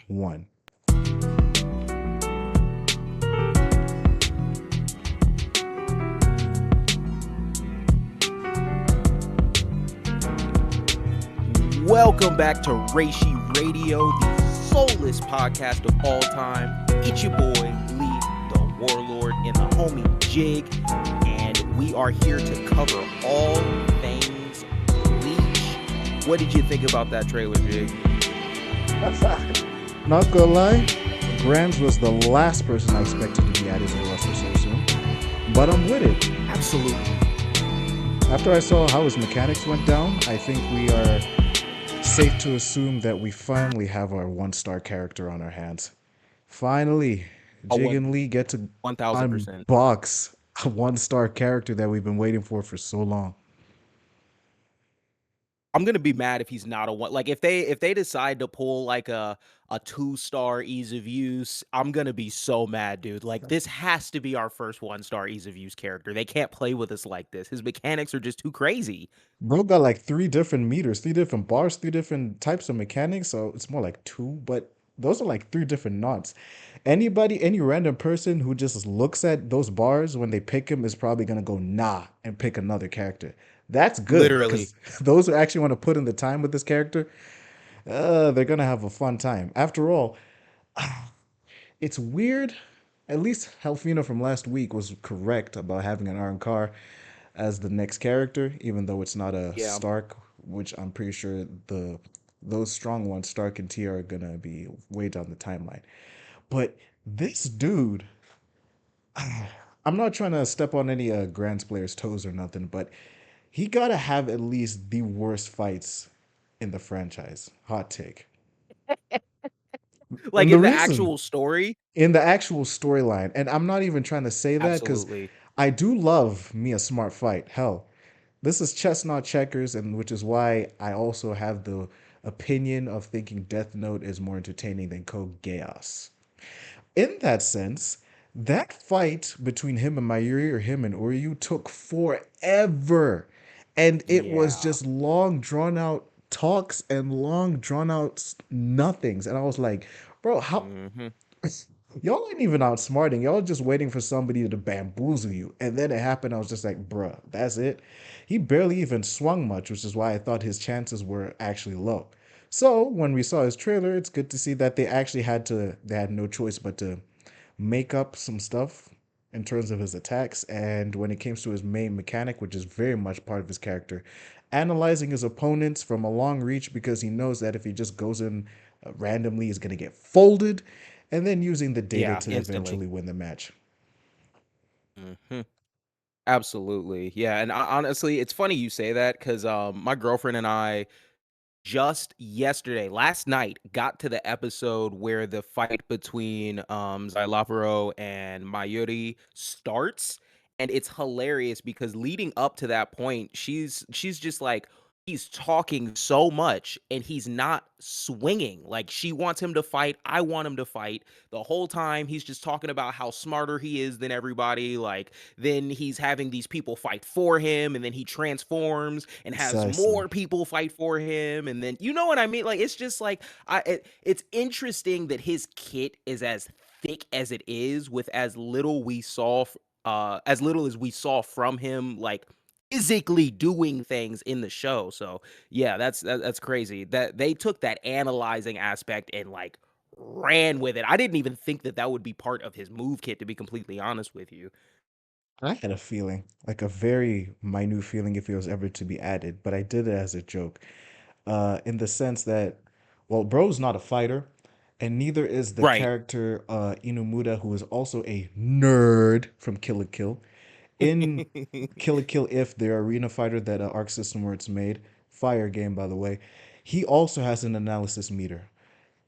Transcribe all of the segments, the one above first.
1. Welcome back to Reishi Radio, the soulless podcast of all time. It's your boy, Lee, the Warlord, and the homie Jig, and we are here to cover all things Bleach. What did you think about that trailer, Jig? Not gonna lie, granz was the last person I expected to be added to the roster so soon, but I'm with it. Absolutely. After I saw how his mechanics went down, I think we are safe to assume that we finally have our 1-star character on our hands. Finally, A Jig and Lee get to 1000%. unbox a 1-star character that we've been waiting for so long. I'm gonna be mad if he's not a one. Like if they decide to pull like a 2-star ease of use, I'm gonna be so mad, dude. Like this has to be our first 1-star ease of use character. They can't play with us like this. His mechanics are just too crazy. Bro got like 3 different meters, 3 different bars, 3 different types of mechanics, so it's more like 2, but those are like 3 different knots. Any random person who just looks at those bars when they pick him is probably gonna go nah and pick another character. That's good Literally. because those who actually want to put in the time with this character, they're gonna have a fun time. After all, it's weird. At least Helfina from last week was correct about having an Iron Car as the next character, even though it's not a Yeah. Stark, which I'm pretty sure those strong ones, Stark and Tia, are gonna be way down the timeline. But this dude, I'm not trying to step on any Grants players' toes or nothing, but he gotta have at least the worst fights in the franchise. Hot take. Like And the in the reason actual story. in the actual storyline, and I'm not even trying to say that because Absolutely. I do love me a smart fight. Hell, this is chess, not checkers, and which is why I also have the opinion of thinking Death Note is more entertaining than Code Geass. In that sense, that fight between him and Mayuri or him and Uryu took forever. And it was Yeah. just long drawn out talks and long drawn out nothings. And I was like, bro, how Hmm. y'all ain't even outsmarting. Y'all just waiting for somebody to bamboozle you. And then it happened. I was just like, bruh, that's it. He barely even swung much, which is why I thought his chances were actually low. So when we saw his trailer, it's good to see that they had no choice but to make up some stuff in terms of his attacks. And when it comes to his main mechanic, which is very much part of his character, analyzing his opponents from a long reach because he knows that if he just goes in randomly, he's going to get folded, and then using the data Yeah, to instantly. eventually win the match. Hmm. Absolutely. Yeah, and honestly, it's funny you say that because my girlfriend and I just yesterday, last night, got to the episode where the fight between Xylopero and Mayuri starts, and it's hilarious because leading up to that point, she's just like he's talking so much and he's not swinging. Like she wants him to fight, I want him to fight. The whole time he's just talking about how smarter he is than everybody. Like then he's having these people fight for him, and then he transforms and has Precisely. more people fight for him, and then you know what I mean? Like it's just like it's interesting that his kit is as thick as it is with as little as we saw from him, like physically doing things in the show. So yeah, that's crazy that they took that analyzing aspect and like ran with it. I didn't even think that that would be part of his move kit, to be completely honest with you. I had a feeling, like a very minute feeling, if it was ever to be added, but I did it as a joke. In the sense that, well, bro's not a fighter, and neither is the Right. character Inumura, who is also a nerd from Kill la Kill. In Kill la Kill, if the arena fighter that Arc System Works made, fire game by the way, he also has an analysis meter.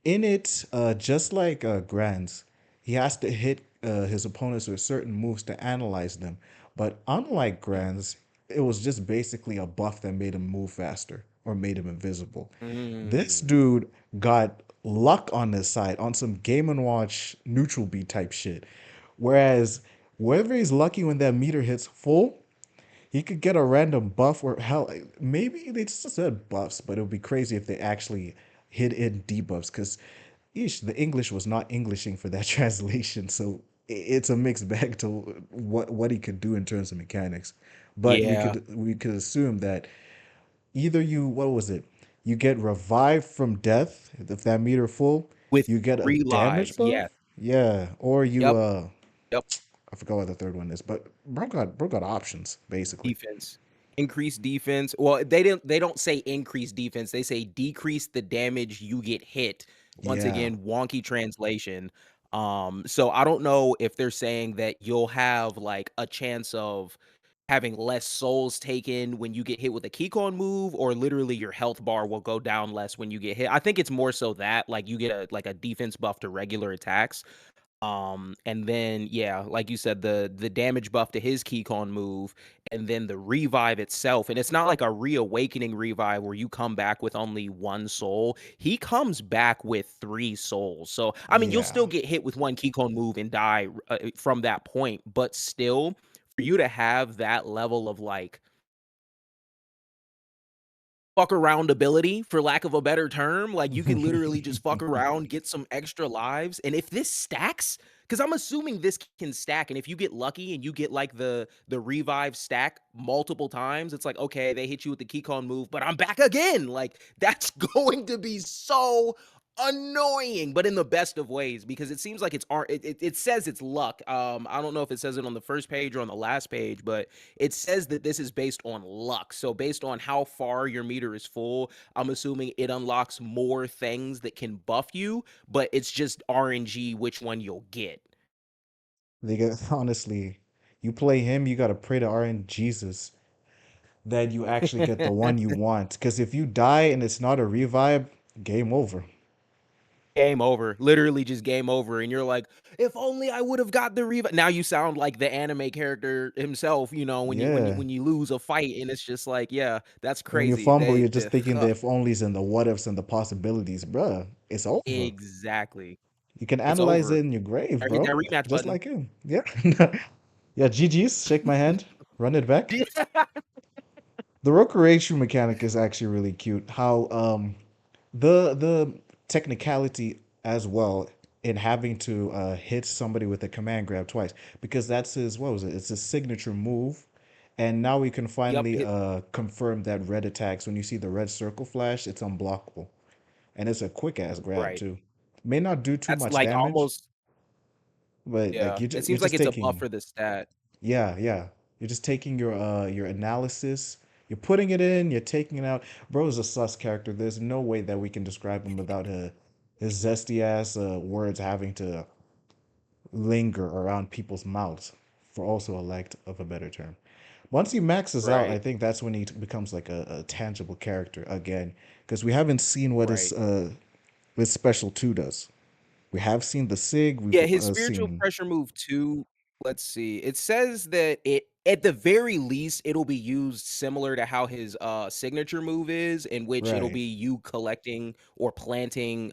In it, just like Granz, he has to hit his opponents with certain moves to analyze them. But unlike Granz, it was just basically a buff that made him move faster or made him invisible. This Mm. dude got luck on his side on some Game and Watch neutral beat type shit. Whereas wherever he's lucky when that meter hits full, he could get a random buff or hell, maybe they just said buffs, but it would be crazy if they actually hit in debuffs because ish, the English was not Englishing for that translation, so it's a mixed bag to what he could do in terms of mechanics. But Yeah, we could assume that either you, what was it? You get revived from death if that meter full. with You get a 3 damage lives, buff. yeah. Yeah, or you Yep, yep. I forgot what the third one is, but bro got options basically. Defense. Increase defense. Well, they don't say increase defense, they say decrease the damage you get hit. Once Yeah, again, wonky translation. So I don't know if they're saying that you'll have, like, a chance of having less souls taken when you get hit with a Keycon move, or literally your health bar will go down less when you get hit. I think it's more so that, like, you get a defense buff to regular attacks. And then yeah, like you said, the damage buff to his Keycon move, and then the revive itself. And it's not like a reawakening revive where you come back with only one soul. He comes back with 3 souls. So I mean, you'll yeah. still get hit with one Keycon move and die from that point, but still, for you to have that level of, like, fuck around ability, for lack of a better term. Like, you can literally just fuck around, get some extra lives, and if this stacks, because I'm assuming this can stack, and if you get lucky and you get, like, the revive stack multiple times, it's like, okay, they hit you with the Keycon move, but I'm back again. Like, that's going to be so annoying, but in the best of ways, because it seems like it says it's luck. I don't know if it says it on the first page or on the last page, but it says that this is based on luck. So based on how far your meter is full, I'm assuming it unlocks more things that can buff you, but it's just RNG which one you'll get. They get honestly, you play him, you gotta pray to RN Jesus that you actually get the one you want. Because if you die and it's not a revive, game over. Game over. Literally just game over. And you're like, if only I would have got the revive. Now you sound like the anime character himself, when you when you Yeah. when you lose a fight, and it's just like, yeah, that's When you crazy. fumble, you're They just thinking the if onlys and the what ifs and the possibilities, bruh. It's over. exactly. You can It's analyze it over. in your grave, I hit that bro. rematch Just button. like him. Yeah. Yeah, GG's. Shake my hand. Run it back. The Rokureishu mechanic is actually really cute. How the technicality as well in having to hit somebody with a command grab twice because that's his what was it? It's his signature move. And now we can Yep. finally confirm that red attacks when you see the red circle flash, it's unblockable. And it's a quick ass grab Right. too. May not do too That's much like damage, almost but like yeah. It you're seems like just it's a buff taking for the stat. yeah, yeah. You're just taking your analysis, you're putting it in, you're taking it out. Bro is a sus character. There's no way that we can describe him without his zesty ass words having to linger around people's mouths, for also a lack of a better term. Once he maxes out, I Right. think that's when he becomes like a tangible character again, because we haven't seen what Right. his special two does. We have seen the sig. We've Yeah, his spiritual seen pressure move too, let's see. It says that it at the very least it'll be used similar to how his signature move is, in which it'll right. be you collecting or planting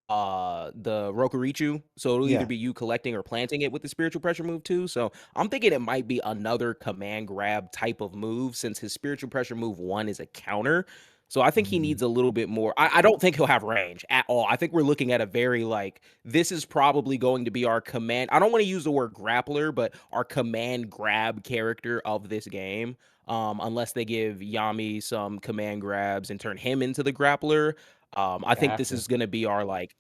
the Rokurichu. So it'll either Yeah. be you collecting or planting it with the spiritual pressure move too. So I'm thinking it might be another command grab type of move, since his spiritual pressure move one is a counter. So I think he Mhm. needs a little bit more. I don't think he'll have range at all. I think we're looking at a very, like, this is probably going to be our command. I don't want to use the word grappler, but our command grab character of this game. Unless they give Yami some command grabs and turn him into the grappler. I They think have this to. is gonna be our, like,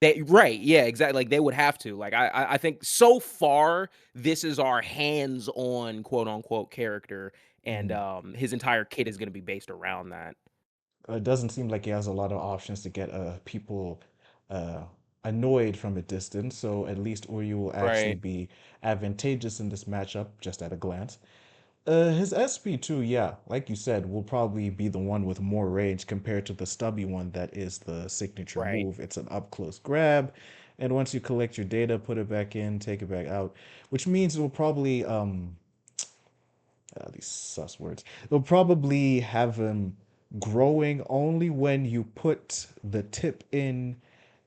they right, yeah, exactly. Like, they would have to. Like, I think so far this is our hands-on quote unquote character, and Mhm. his entire kit is gonna be based around that. It doesn't seem like he has a lot of options to get people uh, annoyed from a distance. So at least Uryu will actually Right, be advantageous in this matchup, just at a glance. His SP2, yeah, like you said, will probably be the one with more range compared to the stubby one that is the signature right. move. It's an up close grab, and once you collect your data, put it back in, take it back out, which means it will probably these sus words. They'll probably have him growing only when you put the tip in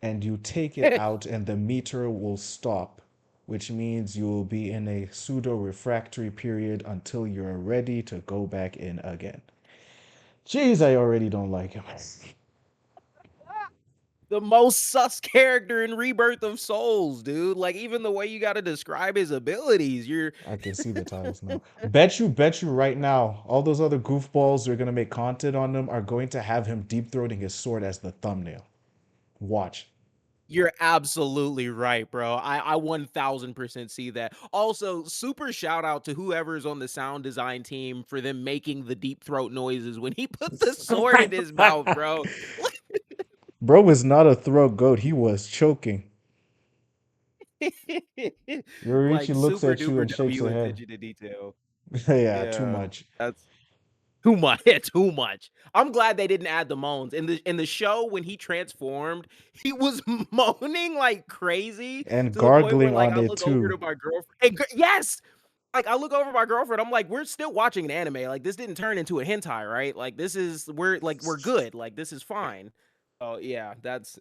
and you take it out, and the meter will stop, which means you will be in a pseudo refractory period until you're ready to go back in again. Jeez, I already don't like him. the most sus character in Rebirth of Souls, dude. Like even the way you got to describe his abilities, you're I can see the titles now. Bet you right now, all those other goofballs that are gonna make content on them are going to have him deep throating his sword as the thumbnail. Watch. you're absolutely right, bro. I 1000% see that. Also, super shout out to whoever's on the sound design team for them making the deep throat noises when he put the sword in his mouth, bro. Bro was not a throat goat. He was choking. Yorichi Like looks super at you duper and shakes W her head. attention to detail. Yeah, too Yeah. much. That's too much. Yeah, too much. I'm glad they didn't add the moans. In the show when he transformed, he was moaning like crazy And to the point where gargling like on I it look over too. to my girlfriend. And yes, like I look over at my girlfriend. I'm like, we're still watching an anime. Like this didn't turn into a hentai, right? Like this is we're good. Like this is fine. Oh yeah, that's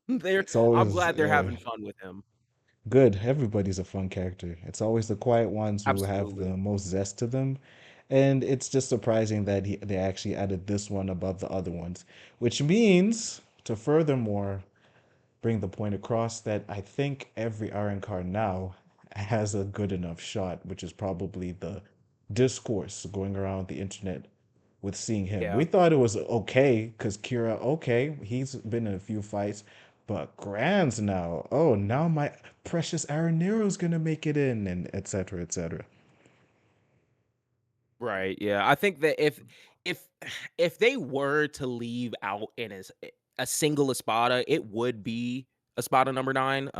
they're. It's I'm always glad they're having fun with him. good. Everybody's a fun character. It's always the quiet ones who have the Absolutely. most zest to them. And it's just surprising that they actually added this one above the other ones, which means to furthermore bring the point across that I think every Iron card now has a good enough shot, which is probably the discourse going around the internet with seeing him. Yeah. We thought it was okay because Kira, okay, he's been in a few fights, but Granz now, oh, now my precious Aronero's gonna make it in, and etc. etc. Right, yeah. I think that if if they were to leave out in a single Espada, it would be Espada number 9,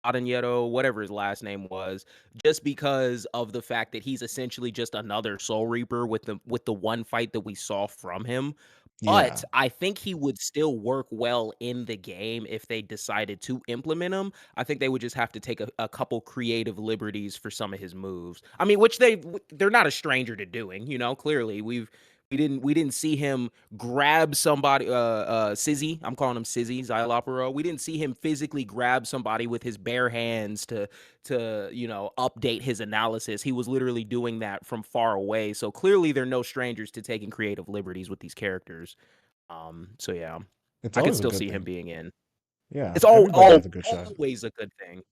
Adanero, whatever his last name was, just because of the fact that he's essentially just another Soul Reaper with the one fight that we saw from him. Yeah, But I think he would still work well in the game if they decided to implement him. I think they would just have to take a couple creative liberties for some of his moves. I mean, which they're not a stranger to doing. You know, clearly we didn't see him grab somebody. Sizzy, I'm calling him Sizzy Xylopero. We didn't see him physically grab somebody with his bare hands to update his analysis. He was literally doing that from far away. So clearly they're no strangers to taking creative liberties with these characters. So yeah, it's I could always a still good see him thing. being in. Yeah, It's everybody has a good shot. always a good thing.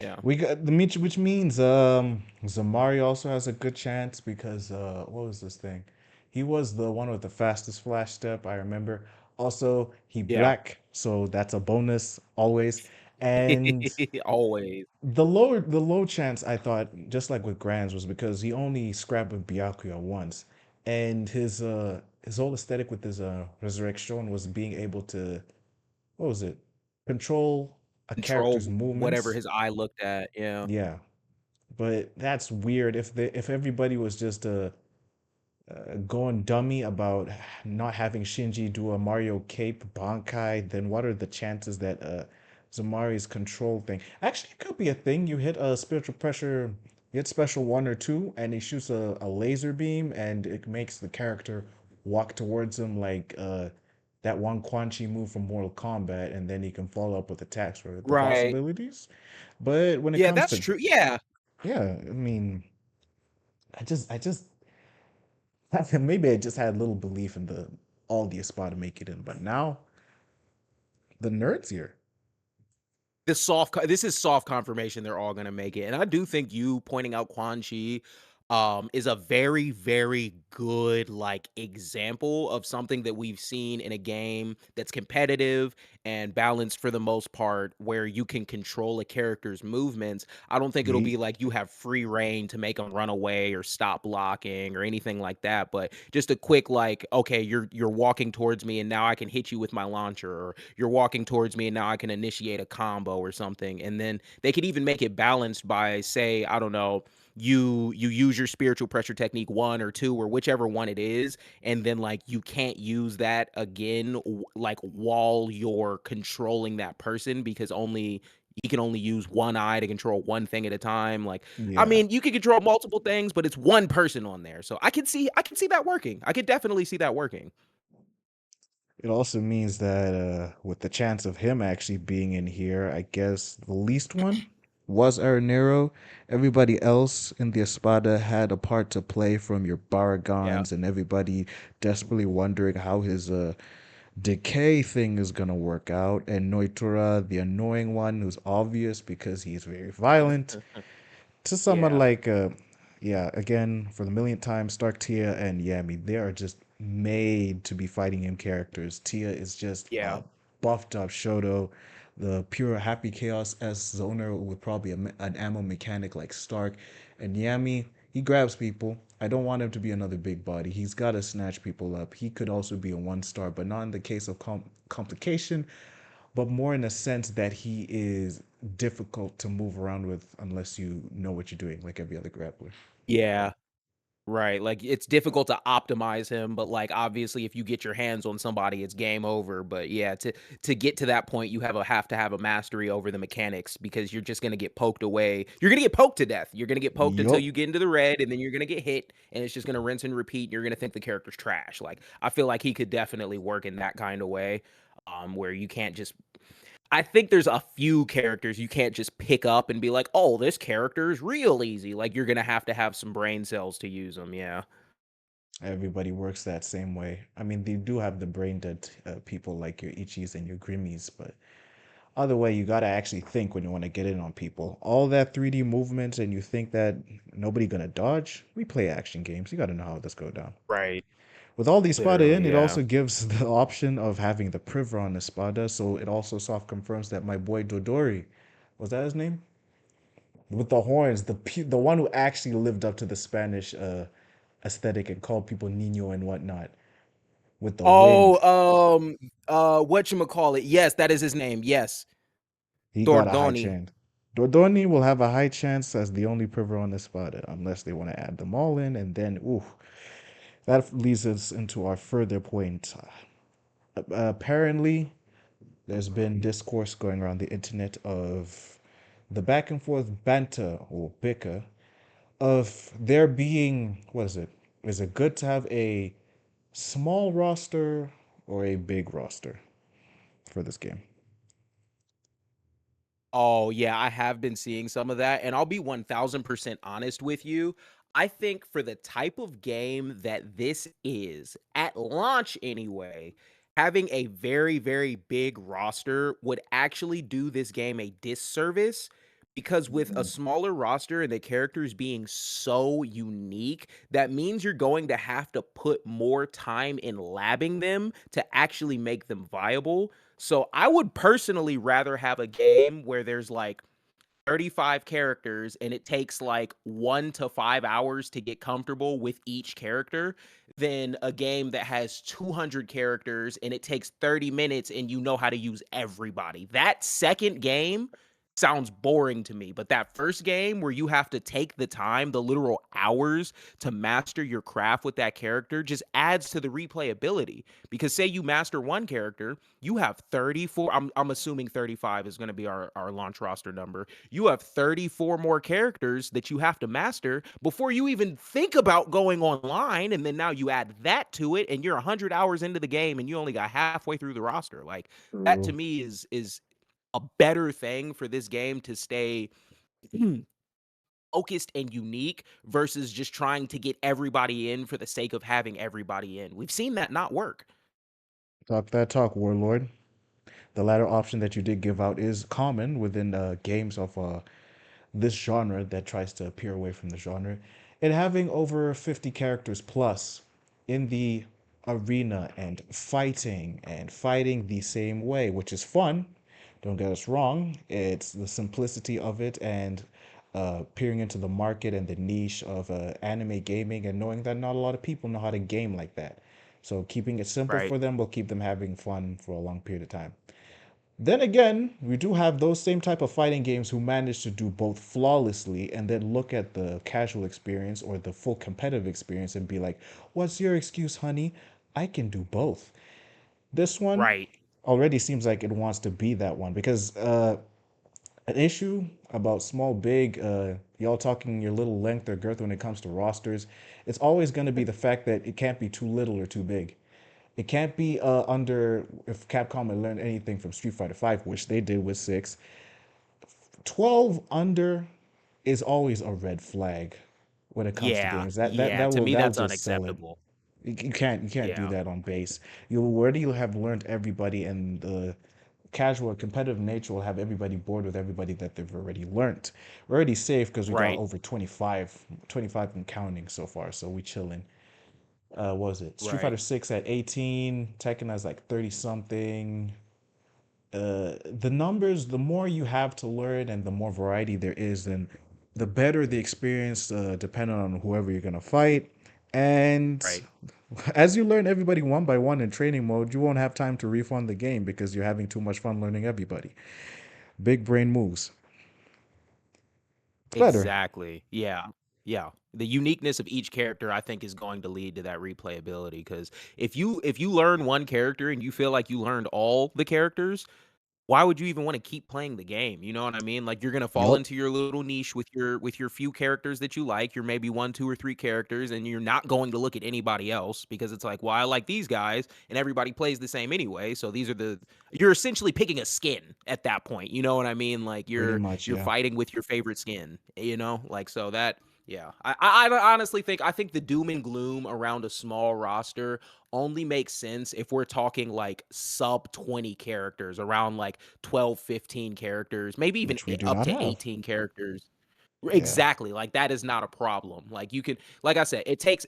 Yeah. We got the which means Zamari also has a good chance because what was this thing? He was the one with the fastest flash step, I remember. Also, he Yeah. black, so that's a bonus always. And Always. the low chance I thought, just like with Grands, was because he only scrapped with Byakuya once. And his whole aesthetic with his resurrection was being able to, what was it? Control a Control character's whatever movements. his eye looked at. Yeah. Yeah, but that's weird. If everybody was just going dummy about not having Shinji do a Mario Cape Bankai, then what are the chances that Zamari's control thing? Actually, it could be a thing. You hit a spiritual pressure, you hit special one or two, and he shoots a laser beam, and it makes the character walk towards him like that one Quan Chi move from Mortal Kombat, and then he can follow up with attacks for the Right. possibilities. But when it Yeah, comes that's to, true. Yeah. yeah, I mean, I just maybe I just had little belief in the all the Espada to make it in, but now the nerds here. This is soft confirmation they're all gonna make it, and I do think you pointing out Quan Chi, is a very, very good, like, example of something that we've seen in a game that's competitive and balanced for the most part, where you can control a character's movements. I don't think it'll Yeet. be like you have free reign to make them run away or stop blocking or anything like that, but just a quick, like, "Okay, you're walking towards me, and now I can hit you with my launcher," or "You're walking towards me, and now I can initiate a combo," or something, and then they could even make it balanced by, say, I don't know, you use your spiritual pressure technique 1 or 2 or whichever one it is, and then, like, you can't use that again, like, while you're controlling that person because only you can only use one eye to control one thing at a time. Like, I Yeah. mean, you can control multiple things, but it's one person on there. So I can see that working. I could definitely see that working. It also means that with the chance of him actually being in here, I guess the least one was Aranero. Everybody else in the Espada had a part to play from your Yeah. Baragons and everybody desperately wondering how his Decay thing is gonna work out, and Noitura, the annoying one who's obvious because he's very violent, to someone Yeah. like yeah, again for the millionth time, Stark, Tia, and Yami, they are just made to be fighting game characters. Tia is just Yeah. a buffed up Shoto, the pure happy chaos as zoner with probably an ammo mechanic like Stark, and Yami, he grabs people. I don't want him to be another big body. He's got to snatch people up. He could also be a one star, but not in the case of complication, but more in a sense that he is difficult to move around with unless you know what you're doing, like every other grappler. Yeah. Right, like, it's difficult to optimize him, but, like, obviously, if you get your hands on somebody, it's game over, but, yeah, to get to that point, you have to have a mastery over the mechanics because you're just gonna get poked away. You're gonna get poked to death. You're gonna get poked until Yup. you get into the red, and then you're gonna get hit, and it's just gonna rinse and repeat, and you're gonna think the character's trash. Like, I feel like he could definitely work in that kinda way, where you can't just I think there's a few characters you can't just pick up and be like, "Oh, this character is real easy." Like, you're gonna have to have some brain cells to use them. Yeah. Everybody works that same way. I mean, they do have the brain dead people like your Ichis and your Grimmies, but other way, you gotta actually think when you want to get in on people. All that 3D movement, and you think that nobody gonna dodge? We play action games. You gotta know how this go down. Right. With all these spada in, Literally, it yeah. also gives the option of having the priver on the spada, so it also soft confirms that my boy Dodori, was that his name? With the horns, the one who actually lived up to the Spanish aesthetic and called people Nino and whatnot. With the wind, Oh, whatchamacallit? Yes, that is his name. Yes. he got a high Dordoni. chance. Dordoni will have a high chance as the only priver on the spada, unless they want to add them all in, and then ooh, that leads us into our further point. Apparently, there's been discourse going around the internet of the back and forth banter or bicker of there being, what is it? Is it good to have a small roster or a big roster for this game? Oh, yeah, I have been seeing some of that, and I'll be 1000% honest with you. I think for the type of game that this is, at launch anyway, having a very, very big roster would actually do this game a disservice because with a smaller roster and the characters being so unique, that means you're going to have to put more time in labbing them to actually make them viable. So I would personally rather have a game where there's like 35 characters and it takes like 1 to 5 hours to get comfortable with each character than a game that has 200 characters and it takes 30 minutes and you know how to use everybody. That second game sounds boring to me, but that first game where you have to take the time, the literal hours to master your craft with that character just adds to the replayability. Because say you master one character, you have 34, I'm assuming 35 is going to be our launch roster number. You have 34 more characters that you have to master before you even think about going online. And then now you add that to it, and you're 100 hours into the game and you only got halfway through the roster. Like that to True. me is a better thing for this game to stay focused and unique versus just trying to get everybody in for the sake of having everybody in. We've seen that not work. Talk that talk, Warlord. The latter option that you did give out is common within games of this genre that tries to appear away from the genre. And having over 50 characters plus in the arena and fighting the same way, which is fun. Don't get us wrong. It's the simplicity of it and peering into the market and the niche of anime gaming and knowing that not a lot of people know how to game like that. So keeping it simple Right. for them will keep them having fun for a long period of time. Then again, we do have those same type of fighting games who manage to do both flawlessly and then look at the casual experience or the full competitive experience and be like, "What's your excuse, honey? I can do both." This one Right. already seems like it wants to be that one because an issue about small, big, y'all talking your little length or girth when it comes to rosters, it's always going to be the fact that it can't be too little or too big. It can't be under, if Capcom had learned anything from Street Fighter V, which they did with 6, 12 under is always a red flag when it comes to Yeah. games. Yeah. To me, That'll that's just sell it. unacceptable. You can't do Yeah. that on base. You'll already have learned everybody, and the casual or competitive nature will have everybody bored with everybody that they've already learned. We're already safe because we got Right. over 25 and counting so far, so we chilling. What was it? Street Right. Fighter 6 at 18, Tekken has like 30 something. The numbers, the more you have to learn and the more variety there is, then the better the experience, depending on whoever you're gonna fight. And Right. as you learn everybody one by one in training mode, you won't have time to refund the game because you're having too much fun learning everybody. Big brain moves. It's better. Exactly. Yeah. Yeah. The uniqueness of each character, I think, is going to lead to that replayability. Because if you learn one character and you feel like you learned all the characters, why would you even wanna keep playing the game, you know what I mean? Like, you're gonna fall Yup. into your little niche with your few characters that you like, your maybe 1, 2, or 3 characters, and you're not going to look at anybody else because it's like, "Well, I like these guys," and everybody plays the same anyway, so these are the you're essentially picking a skin at that point, you know what I mean? Like, Pretty you're much, you're yeah. fighting with your favorite skin, you know? Like, so that yeah. I honestly think I think the doom and gloom around a small roster only makes sense if we're talking, like, sub 20 characters, around, like, 12, 15 characters, maybe even Which we do up not to have. 18 characters. Yeah. Exactly, like, that is not a problem. Like, you can like I said, it takes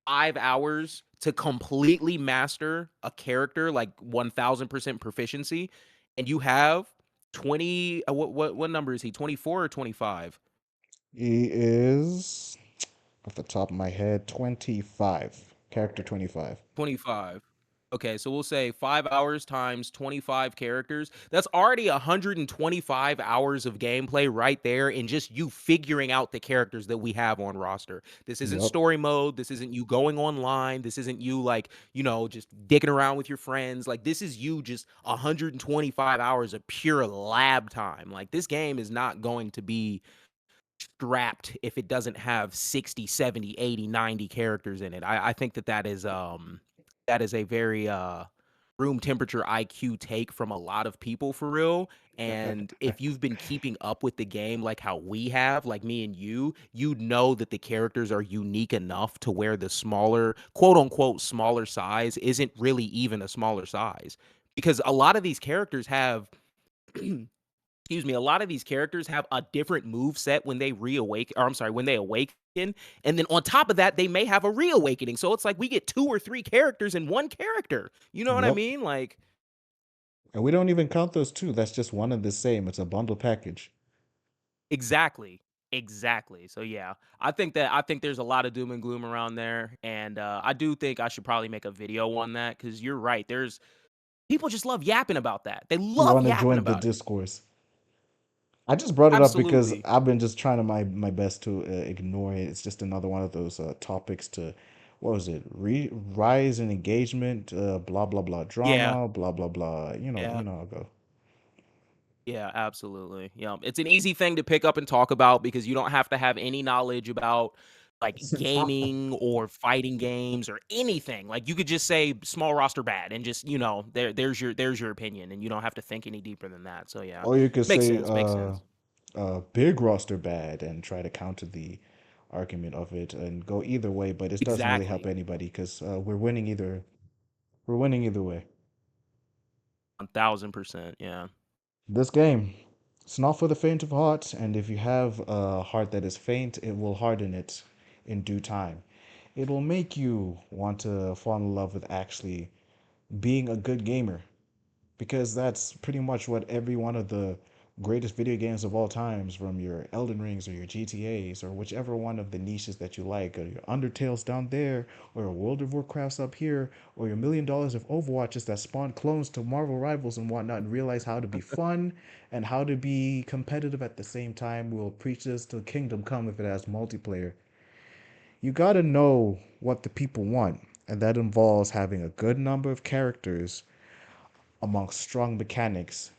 5 hours to completely master a character, like 1000% proficiency, and you have 20 what number is he? 24 or 25? He is, off the top of my head, 25. Character 25. 25. Okay, so we'll say 5 hours times 25 characters. That's already 125 hours of gameplay right there in just you figuring out the characters that we have on roster. This isn't Yup. story mode. This isn't you going online. This isn't you, like, just dicking around with your friends. Like, this is you just 125 hours of pure lab time. Like, this game is not going to be strapped if it doesn't have 60, 70, 80, 90 characters in it. I think that is a very room temperature IQ take from a lot of people for real. And if you've been keeping up with the game like how we have, like me and you know that the characters are unique enough to where the smaller, quote unquote, smaller size isn't really even a smaller size. Because a lot of these characters have excuse me, a lot of these characters have a different move set when they reawake or I'm sorry, when they awaken. And then on top of that, they may have a reawakening. So it's like we get two or three characters in one character. You know what I Yup. mean? Like, And we don't even count those two. That's just one and the same. It's a bundle package. exactly. Exactly. So yeah, I think there's a lot of doom and gloom around there. And I do think I should probably make a video on that because you're right. There's people just love yapping about that. They You love want to yapping join the about it. discourse? I just brought it up because Absolutely. I've been just trying to my best to ignore it. It's just another one of those topics to, what was it? Rise in engagement, blah blah blah Yeah. drama, blah blah blah. Yeah. You know how it go. Yeah, absolutely. Yeah, it's an easy thing to pick up and talk about because you don't have to have any knowledge about like gaming or fighting games or anything. Like you could just say small roster bad and just, there's your opinion and you don't have to think any deeper than that. So yeah. Or you could Makes say sense, makes sense. big roster bad and try to counter the argument of it and go either way, but it doesn't really help Exactly. anybody because we're winning either way. 1000%. Yeah. This game, it's not for the faint of heart, and if you have a heart that is faint, it will harden it in due time. It will make you want to fall in love with actually being a good gamer, because that's pretty much what every one of the greatest video games of all times, from your Elden Rings or your GTAs or whichever one of the niches that you like, or your Undertales down there, or your World of Warcrafts up here, or your $1 million of Overwatches that spawn clones to Marvel rivals and whatnot, and realize how to be fun and how to be competitive at the same time, will preach this to Kingdom Come if it has multiplayer. You gotta know what the people want, and that involves having a good number of characters amongst strong mechanics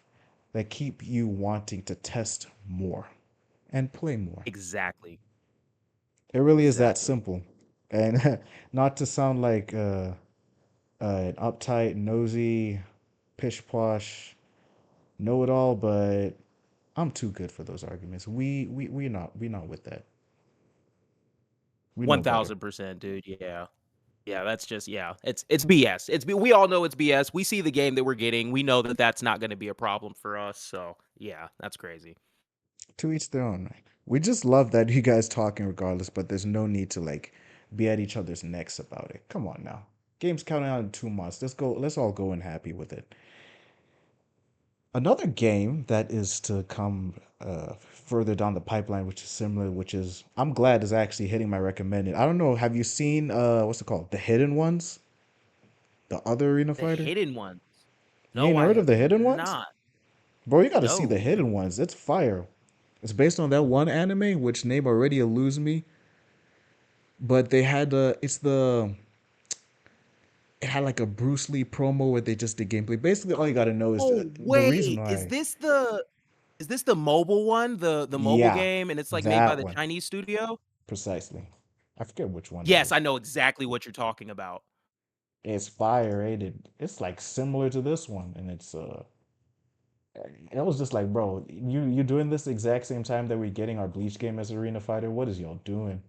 that keep you wanting to test more and play more. Exactly. It really is that Exactly. simple. And not to sound like an uptight, nosy, pish posh, know it all, but I'm too good for those arguments. We're not with that. We know better. 1000%, dude. Yeah. Yeah, that's just yeah, it's BS. We all know it's BS. We see the game that we're getting. We know that that's not going to be a problem for us. So yeah, that's crazy. To each their own, right? We just love that you guys talking regardless, but there's no need to like be at each other's necks about it. Come on now. Game's counting out in 2 months. Let's go. Let's all go in happy with it. Another game that is to come further down the pipeline, which is similar, which is I'm glad is actually hitting my recommended. I don't know. Have you seen what's it called? The Hidden Ones, the other arena The fighter. hidden ones. You No, ain't I heard of have the Hidden Ones, not. bro? You got to see the No. Hidden Ones. It's fire. It's based on that one anime, which name already eludes me. But they had it's the it had like a Bruce Lee promo where they just did gameplay. Basically, all you got to know is Oh the reason wait, why. is this the mobile one? The mobile Yeah, game and it's like made by that the one Chinese studio? precisely. I forget which one it Yes, I is. know exactly what you're talking about. It's fire rated. It's like similar to this one, and it was just like, bro, you doing this exact same time that we're getting our Bleach game as Arena Fighter. What is y'all doing?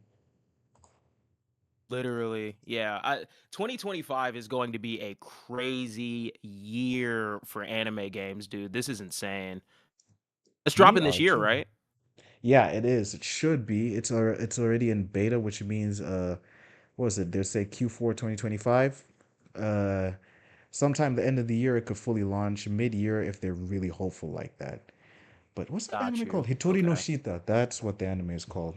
Literally. Yeah. 2025 is going to be a crazy year for anime games, dude. This is insane. It's We dropping this are year, too. right? Yeah, it is. It should be. It's already in beta, which means what was it? They say Q4 2025. Uh, sometime the end of the year it could fully launch. Mid-year if they're really hopeful like that. But what's that Got anime called? you. Hitori no Okay. Shita. That's what the anime is called.